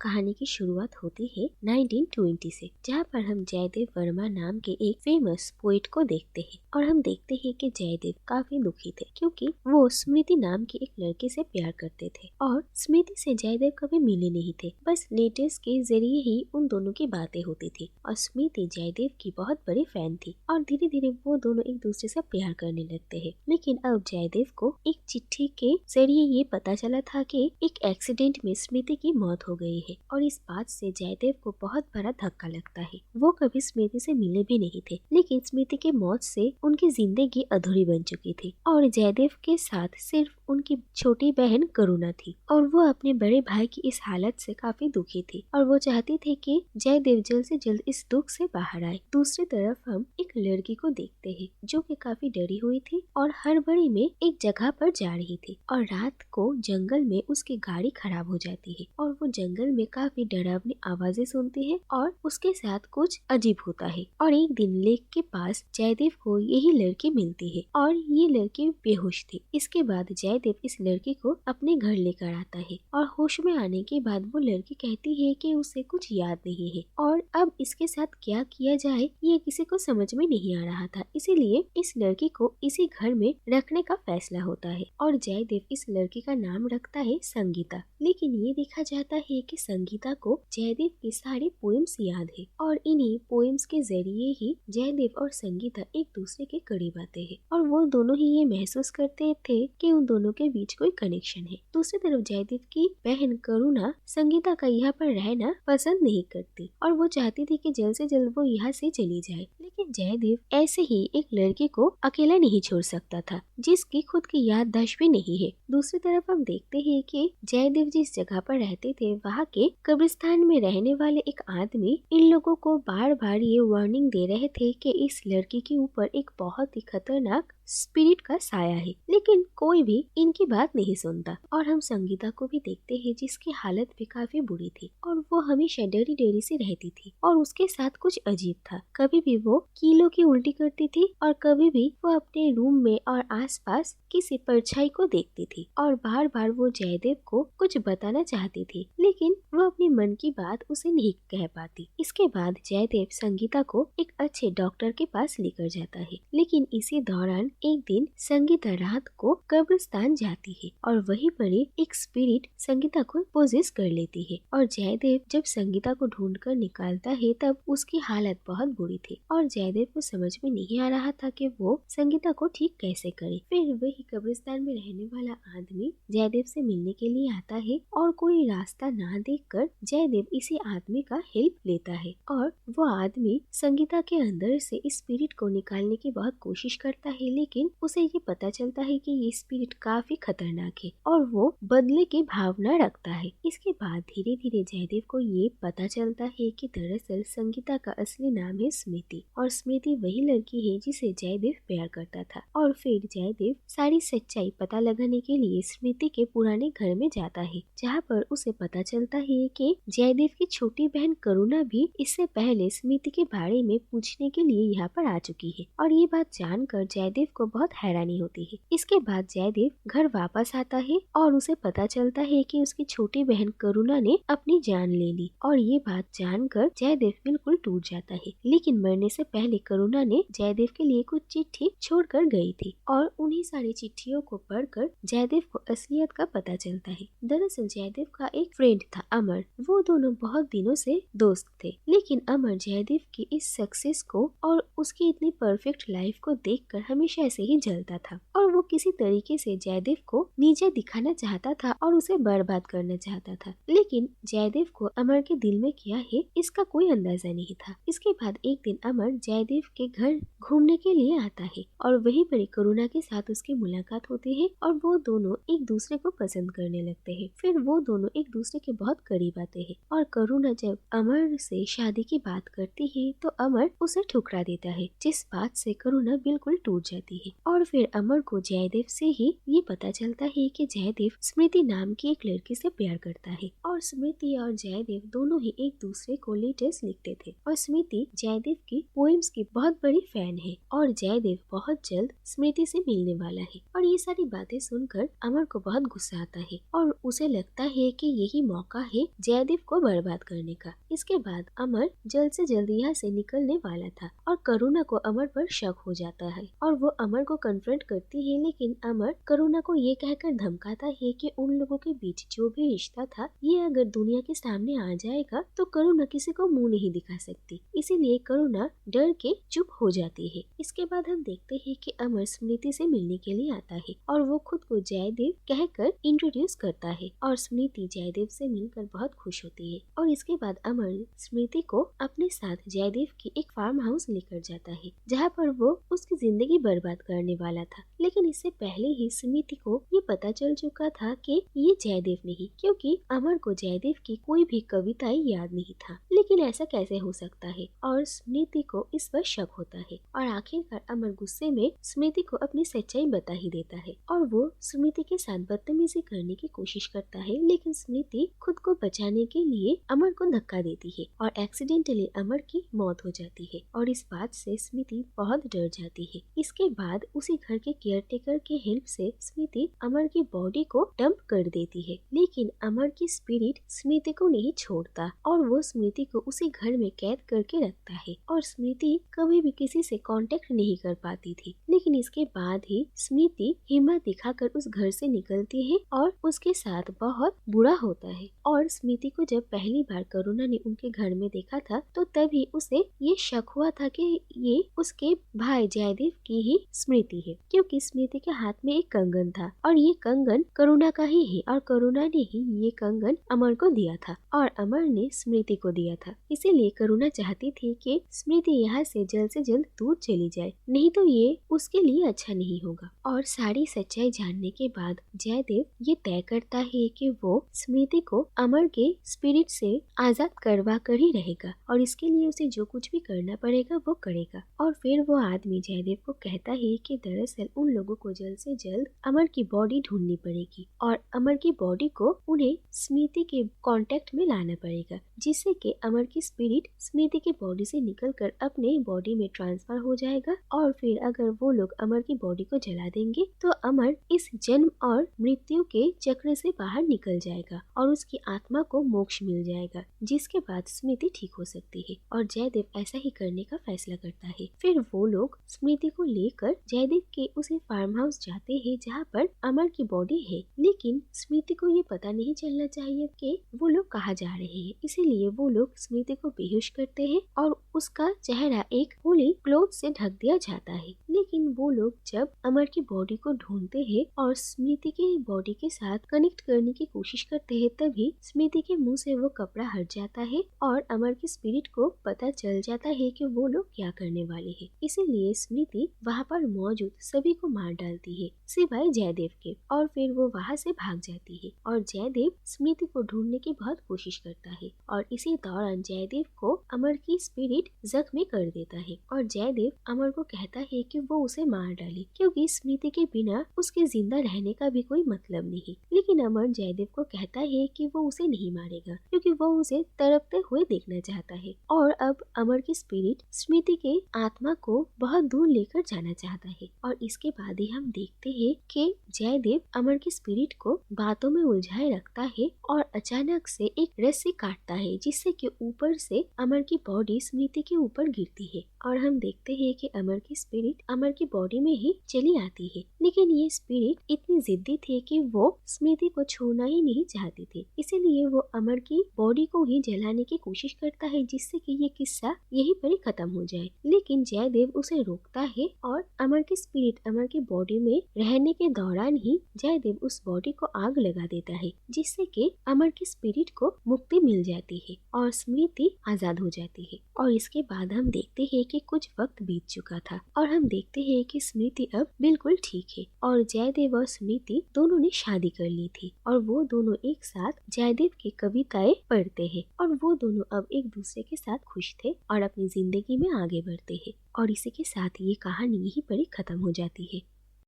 कहानी की शुरुआत होती है 1920 से, जहाँ पर हम जयदेव वर्मा नाम के एक फेमस पोइट को देखते हैं और हम देखते हैं कि जयदेव काफी दुखी थे क्योंकि वो स्मृति नाम की एक लड़की से प्यार करते थे और स्मृति से जयदेव कभी मिले नहीं थे। बस लेटर्स के जरिए ही उन दोनों की बातें होती थी और स्मृति जयदेव की बहुत बड़ी फैन थी और धीरे धीरे वो दोनों एक दूसरे से प्यार करने लगते हैं। लेकिन अब जयदेव को एक चिट्ठी के जरिए ये पता चला था कि एक एक्सीडेंट में स्मृति की मौत हो गई है और इस बात से जयदेव को बहुत बड़ा धक्का लगता है। वो कभी स्मृति से मिले भी नहीं थे, लेकिन स्मृति के मौत से उनकी जिंदगी अधूरी बन चुकी थी और जयदेव के साथ सिर्फ उनकी छोटी बहन करुणा थी और वो अपने बड़े भाई की इस हालत से काफी दुखी थी और वो चाहती थी कि जयदेव जल्द से जल्द इस दुख से बाहर आए। दूसरी तरफ हम एक लड़की को देखते हैं जो कि काफी डरी हुई थी और हड़बड़ी में एक जगह पर जा रही थी और रात को जंगल में उसकी गाड़ी खराब हो जाती है और वो जंगल में काफी डरावनी आवाजें सुनती है और उसके साथ कुछ अजीब होता है। और एक दिन लेक के पास जयदेव को यही लड़की मिलती है और ये लड़की बेहोश थी। इसके बाद जयदेव इस लड़की को अपने घर लेकर आता है और होश में आने के बाद वो लड़की कहती है कि उसे कुछ याद नहीं है और अब इसके साथ क्या किया जाए ये किसी को समझ में नहीं आ रहा था। इसीलिए इस लड़की को इसी घर में रखने का फैसला होता है और जयदेव इस लड़की का नाम रखता है संगीता। लेकिन ये देखा जाता है कि संगीता को जयदेव की सारी पोएम्स याद है और इन्हीं पोएम्स के जरिए ही जयदेव और संगीता एक दूसरे के करीब आते हैं और वो दोनों ही ये महसूस करते थे कि उन दोनों के बीच कोई कनेक्शन है। दूसरी तरफ जयदेव की बहन करुणा संगीता का यहाँ पर रहना पसंद नहीं करती और वो चाहती थी कि जल्द से जल्द वो यहाँ से चली जाए। लेकिन जयदेव ऐसे ही एक लड़की को अकेला नहीं छोड़ सकता था जिसकी खुद की याददाश्त भी नहीं है। दूसरी तरफ हम देखते हैं कि जयदेव जिस जगह पर रहते थे वहाँ के कब्रिस्तान में रहने वाले एक आदमी इन लोगों को बार बार ये वार्निंग दे रहे थे कि इस लड़की के ऊपर एक बहुत ही खतरनाक स्पिरिट का साया है, लेकिन कोई भी इनकी बात नहीं सुनता। और हम संगीता को भी देखते हैं जिसकी हालत भी काफी बुरी थी और वो हमेशा डरी डरी से रहती थी और उसके साथ कुछ अजीब था। कभी भी वो कीलों की उल्टी करती थी और कभी भी वो अपने रूम में और आसपास किसी परछाई को देखती थी और बार बार वो जयदेव को कुछ बताना चाहती थी, लेकिन वो अपनी मन की बात उसे नहीं कह पाती। इसके बाद जयदेव संगीता को एक अच्छे डॉक्टर के पास लेकर जाता है, लेकिन इसी दौरान एक दिन संगीता रात को कब्रिस्तान जाती है और वहीं पर एक स्पिरिट संगीता को पोजेस कर लेती है और जयदेव जब संगीता को ढूंढकर निकालता है तब उसकी हालत बहुत बुरी थी और जयदेव को समझ में नहीं आ रहा था कि वो संगीता को ठीक कैसे करे। फिर वही कब्रिस्तान में रहने वाला आदमी जयदेव से मिलने के लिए आता है और कोई रास्ता ना देखकर जयदेव इसी आदमी का हेल्प लेता है और वो आदमी संगीता के अंदर से इस स्पिरिट को निकालने की बहुत कोशिश करता है, लेकिन उसे ये पता चलता है कि ये स्पिरिट काफी खतरनाक है और वो बदले की भावना रखता है। इसके बाद धीरे धीरे जयदेव को ये पता चलता है कि दरअसल संगीता का असली नाम है स्मृति और स्मृति वही लड़की है जिसे जयदेव प्यार करता था। और फिर जयदेव सारी सच्चाई पता लगाने के लिए स्मृति के पुराने घर में जाता है, जहाँ पर उसे पता चलता है कि जयदेव की छोटी बहन करुणा भी इससे पहले स्मृति के बारे में पूछने के लिए यहाँ पर आ चुकी है और ये बात जानकर जयदेव को बहुत हैरानी होती है। इसके बाद जयदेव घर वापस आता है और उसे पता चलता है कि उसकी छोटी बहन करुणा ने अपनी जान ले ली और ये बात जानकर जयदेव बिल्कुल टूट जाता है। लेकिन मरने से पहले करुणा ने जयदेव के लिए कुछ चिट्ठी छोड़कर गई थी और उन्हीं सारी चिट्ठियों को पढ़कर जयदेव को असलियत का पता चलता है। दरअसल जयदेव का एक फ्रेंड था अमर, वो दोनों बहुत दिनों से दोस्त थे, लेकिन अमर जयदेव की इस सक्सेस को और उसकी इतनी परफेक्ट लाइफ को देखकर हमेशा ऐसे ही जलता था और वो किसी तरीके से जयदेव को नीचे दिखाना चाहता था और उसे बर्बाद करना चाहता था। लेकिन जयदेव को अमर के दिल में क्या है इसका कोई अंदाजा नहीं था। इसके बाद एक दिन अमर जयदेव के घर घूमने के लिए आता है और वहीं पर करुणा के साथ उसकी मुलाकात होती है और वो दोनों एक दूसरे को पसंद करने लगते हैं। फिर वो दोनों एक दूसरे के बहुत करीब आते हैं और करुणा जब अमर से शादी की बात करती है तो अमर उसे ठुकरा देता है, जिस बात से करुणा बिल्कुल टूट जाती जाती है और फिर अमर को जयदेव से ही ये पता चलता है कि जयदेव स्मृति नाम की एक लड़की से प्यार करता है और स्मृति और जयदेव दोनों ही एक दूसरे को लेटर्स लिखते थे और स्मृति जयदेव की पोएम्स की बहुत बड़ी फैन है और जयदेव बहुत जल्द स्मृति से मिलने वाला है। और ये सारी बातें सुनकर अमर को बहुत गुस्सा आता है और उसे लगता है कि यही मौका है जयदेव को बर्बाद करने का। इसके बाद अमर जल्द से जल्द यहाँ से निकलने वाला था और करुणा को अमर पर शक हो जाता है और वो अमर को कन्फ्रंट करती है, लेकिन अमर करुणा को ये कहकर धमकाता है कि उन लोगों के बीच जो भी रिश्ता था ये अगर दुनिया के सामने आ जाएगा तो करुणा किसी को मुंह नहीं दिखा सकती, इसीलिए करुणा डर के चुप हो जाती है। इसके बाद हम देखते हैं कि अमर स्मृति से मिलने के लिए आता है और वो खुद को जयदेव कहकर इंट्रोड्यूस करता है और स्मृति जयदेव से मिलकर बहुत खुश होती है। और इसके बाद अमर स्मृति को अपने साथ जयदेव की एक फार्म हाउस लेकर जाता है जहाँ पर वो उसकी जिंदगी बर्बाद करने वाला था, लेकिन इससे पहले ही स्मृति को ये पता चल चुका था कि ये जयदेव नहीं, क्योंकि अमर को जयदेव की कोई भी कविताएं याद नहीं था। लेकिन ऐसा कैसे हो सकता है और स्मृति को इस पर शक होता है और आखिरकार अमर गुस्से में स्मृति को अपनी सच्चाई बता ही देता है और वो स्मृति के साथ बदतमीजी करने की कोशिश करता है, लेकिन स्मृति खुद को बचाने के लिए अमर को धक्का देती है और एक्सीडेंटली अमर की मौत हो जाती है और इस बात से स्मृति बहुत डर जाती है। इसके बाद उसी घर के केयरटेकर के हेल्प से स्मृति अमर की बॉडी को डंप कर देती है, लेकिन अमर की स्पिरिट स्मृति को नहीं छोड़ता और वो स्मृति को उसी घर में कैद करके रखता है और स्मृति कभी भी किसी से कांटेक्ट नहीं कर पाती थी। लेकिन इसके बाद ही स्मृति हिम्मत दिखाकर उस घर से निकलती है और उसके साथ बहुत बुरा होता है और स्मृति को जब पहली बार करुणा ने उनके घर में देखा था तो तभी उसे ये शक हुआ था कि ये उसके भाई जयदेव की ही स्मृति है, क्योंकि स्मृति के हाथ में एक कंगन था और ये कंगन करुणा का ही है और करुणा ने ही ये कंगन अमर को दिया था और अमर ने स्मृति को दिया था। इसीलिए करुणा चाहती थी कि स्मृति यहाँ से जल्द दूर चली जाए, नहीं तो ये उसके लिए अच्छा नहीं होगा। और सारी सच्चाई जानने के बाद जयदेव ये तय करता है कि वो स्मृति को अमर के स्पिरिट से आजाद करवा कर ही रहेगा और इसके लिए उसे जो कुछ भी करना पड़ेगा वो करेगा। और फिर वो आदमी जयदेव को कहता है कि दरअसल उन लोगों को जल्द से जल्द अमर की बॉडी ढूंढनी पड़ेगी और अमर की बॉडी को उन्हें स्मृति के कांटेक्ट में लाना पड़ेगा, जिससे कि अमर की स्पिरिट स्मृति की बॉडी से निकलकर अपने बॉडी में ट्रांसफर हो जाएगा और फिर अगर वो लोग अमर की बॉडी को जला देंगे तो अमर इस जन्म और मृत्यु के चक्र से बाहर निकल जाएगा और उसकी आत्मा को मोक्ष मिल जाएगा, जिसके बाद स्मृति ठीक हो सकती है। और जयदेव ऐसा ही करने का फैसला करता है। फिर वो लोग स्मृति को लेकर जयदेव के उसी फार्म हाउस जाते हैं जहाँ पर अमर की बॉडी है, लेकिन स्मृति को ये पता नहीं चलना चाहिए कि वो लोग कहाँ जा रहे हैं, इसीलिए वो लोग स्मृति को बेहोश करते हैं और उसका चेहरा एक होली क्लॉथ से ढक दिया जाता है। लेकिन वो लोग जब अमर की बॉडी को ढूंढते हैं और स्मृति की बॉडी के साथ कनेक्ट करने की कोशिश करते हैं, तभी स्मृति के मुंह से वो कपड़ा हट जाता है और अमर की स्पिरिट को पता चल जाता है कि वो लोग क्या करने वाले हैं। इसीलिए स्मृति वहाँ पर मौजूद सभी को मार डालती है सिवाय जयदेव के और फिर वो वहाँ से भाग जाती है और जयदेव स्मृति को ढूंढने की बहुत कोशिश करता है और इसी दौरान जयदेव को अमर की स्पिरिट जख्मी कर देता है और जयदेव अमर को कहता है कि वो उसे मार डाले, क्योंकि स्मृति के बिना उसके जिंदा रहने का भी कोई मतलब नहीं। लेकिन अमर जयदेव को कहता है कि वो उसे नहीं मारेगा, क्योंकि वो उसे तड़पते हुए देखना चाहता है और अब अमर की स्पिरिट स्मृति के आत्मा को बहुत दूर लेकर जाना चाहता है। और इसके बाद ही हम देखते हैं कि जयदेव अमर की स्पिरिट को बातों में उलझाए रखता है और अचानक से एक रस्सी काटता है, जिससे कि ऊपर से अमर की बॉडी स्मृति के ऊपर गिरती है और हम देखते हैं कि अमर की स्पिरिट अमर की बॉडी में ही चली आती है। लेकिन ये स्पिरिट इतनी जिद्दी थी कि वो स्मृति को छोड़ना ही नहीं चाहती थी, इसीलिए वो अमर की बॉडी को ही जलाने की कोशिश करता है, जिससे कि ये किस्सा यहीं पर ही खत्म हो जाए। लेकिन जयदेव उसे रोकता है और अमर की स्पिरिट अमर की बॉडी में रहने के दौरान ही जयदेव उस बॉडी को आग लगा देता है, जिससे कि अमर की स्पिरिट को मुक्ति मिल जाती है और स्मृति आजाद हो जाती है। और इसके बाद हम देखते हैं कि कुछ वक्त बीत चुका था और हम देखते देखते हैं कि स्मृति अब बिल्कुल ठीक है और जयदेव और स्मृति दोनों ने शादी कर ली थी और वो दोनों एक साथ जयदेव की कविताएं पढ़ते हैं और वो दोनों अब एक दूसरे के साथ खुश थे और अपनी जिंदगी में आगे बढ़ते हैं। और इसी के साथ ये कहानी यहीं पर ही खत्म हो जाती है।